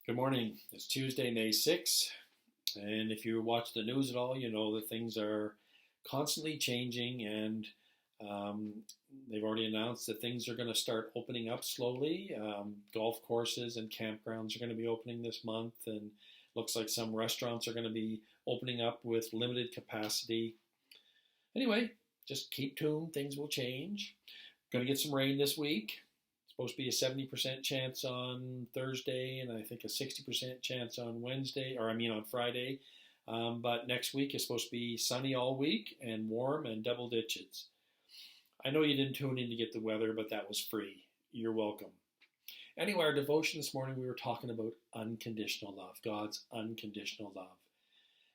Good morning. It's Tuesday, May 6th. And if you watch the news at all, you know that things are constantly changing. And um, they've already announced that things are going to start opening up slowly. Golf courses and campgrounds are going to be opening this month. And looks like some restaurants are going to be opening up with limited capacity. Anyway, just keep tuned. Things will change. Going to get some rain this week. Supposed to be a 70% chance on Thursday, and I think a 60% chance on on Friday. But next week is supposed to be sunny all week and warm and double digits. I know you didn't tune in to get the weather, but that was free. You're welcome. Anyway, our devotion this morning, we were talking about unconditional love, God's unconditional love.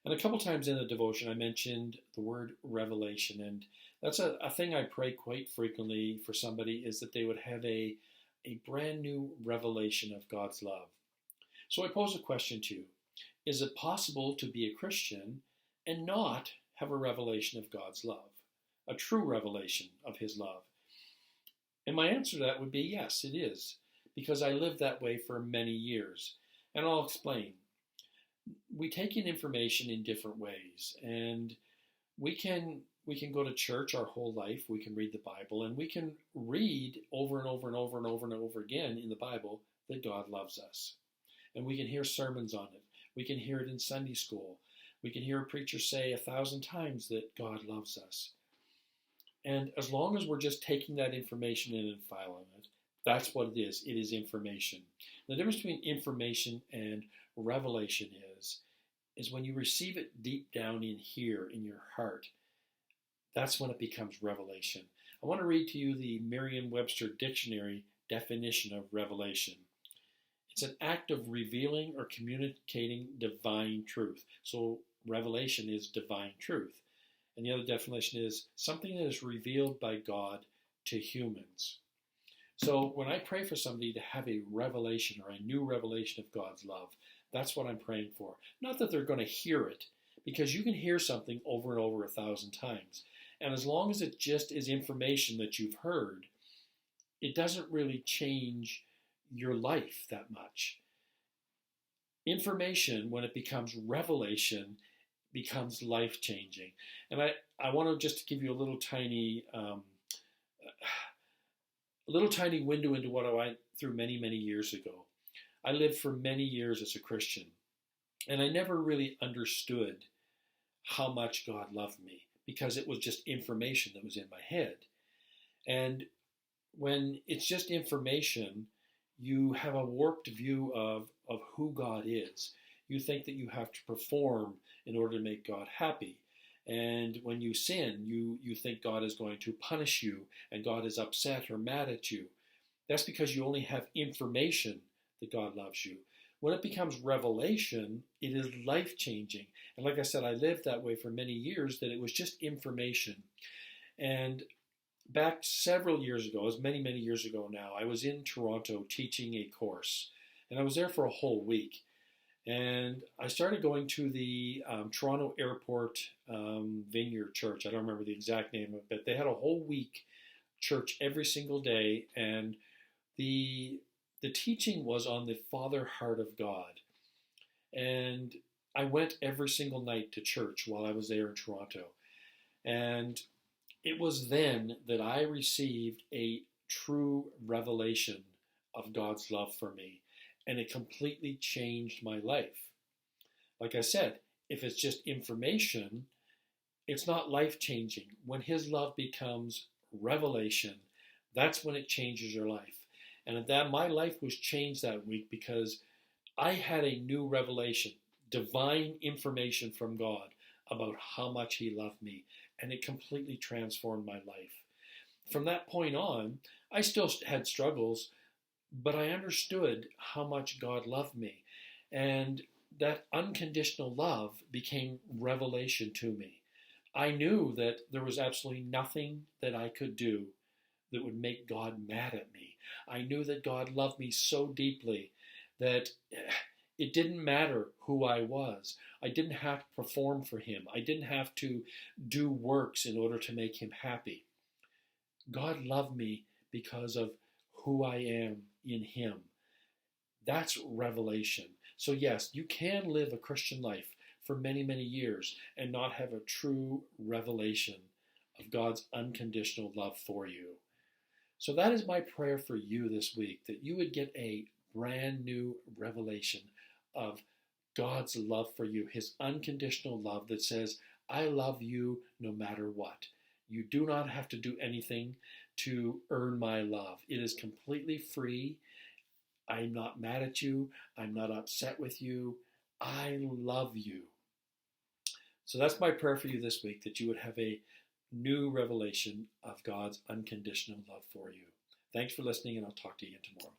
And a couple times in the devotion, I mentioned the word revelation. And that's a thing I pray quite frequently for somebody, is that they would have a brand new revelation of God's love. So I pose a question to you. Is it possible to be a Christian and not have a revelation of God's love? A true revelation of His love? And my answer to that would be yes, it is. Because I lived that way for many years. And I'll explain. We take in information in different ways, and we can go to church our whole life. We can read the Bible, and we can read over and over and over and over and over again in the Bible that God loves us. And we can hear sermons on it. We can hear it in Sunday school. We can hear a preacher say 1,000 times that God loves us. And as long as we're just taking that information in and filing it, that's what it is. It is information. The difference between information and revelation is when you receive it deep down in here, in your heart, that's when it becomes revelation. I want to read to you the Merriam-Webster Dictionary definition of revelation. It's an act of revealing or communicating divine truth. So revelation is divine truth. And the other definition is something that is revealed by God to humans. So when I pray for somebody to have a revelation or a new revelation of God's love, that's what I'm praying for. Not that they're going to hear it, because you can hear something over and over 1,000 times. And as long as it just is information that you've heard, it doesn't really change your life that much. Information, when it becomes revelation, becomes life-changing. And I want to just give you a little tiny window into what I went through many, many years ago. I lived for many years as a Christian, and I never really understood how much God loved me, because it was just information that was in my head. And when it's just information, you have a warped view of who God is. You think that you have to perform in order to make God happy. And when you sin, you think God is going to punish you and God is upset or mad at you. That's because you only have information that God loves you. When it becomes revelation, it is life-changing. And like I said, I lived that way for many years, that it was just information. And back several years ago, as many, many years ago now, I was in Toronto teaching a course. And I was there for a whole week. And I started going to the Toronto Airport Vineyard Church. I don't remember the exact name of it, but they had a whole week church every single day. And the teaching was on the Father heart of God. And I went every single night to church while I was there in Toronto. And it was then that I received a true revelation of God's love for me. And it completely changed my life. Like I said, if it's just information, it's not life-changing. When His love becomes revelation, that's when it changes your life. And my life was changed that week because I had a new revelation, divine information from God about how much He loved me. And it completely transformed my life. From that point on, I still had struggles, but I understood how much God loved me. And that unconditional love became revelation to me. I knew that there was absolutely nothing that I could do that would make God mad at me. I knew that God loved me so deeply that it didn't matter who I was. I didn't have to perform for Him. I didn't have to do works in order to make Him happy. God loved me because of who I am in Him. That's revelation. So yes, you can live a Christian life for many, many years and not have a true revelation of God's unconditional love for you. So that is my prayer for you this week, that you would get a brand new revelation of God's love for you, his unconditional love that says, I love you no matter what. You do not have to do anything to earn my love. It is completely free. I'm not mad at you. I'm not upset with you. I love you. So that's my prayer for you this week, that you would have a new revelation of God's unconditional love for you. Thanks for listening, and I'll talk to you again tomorrow.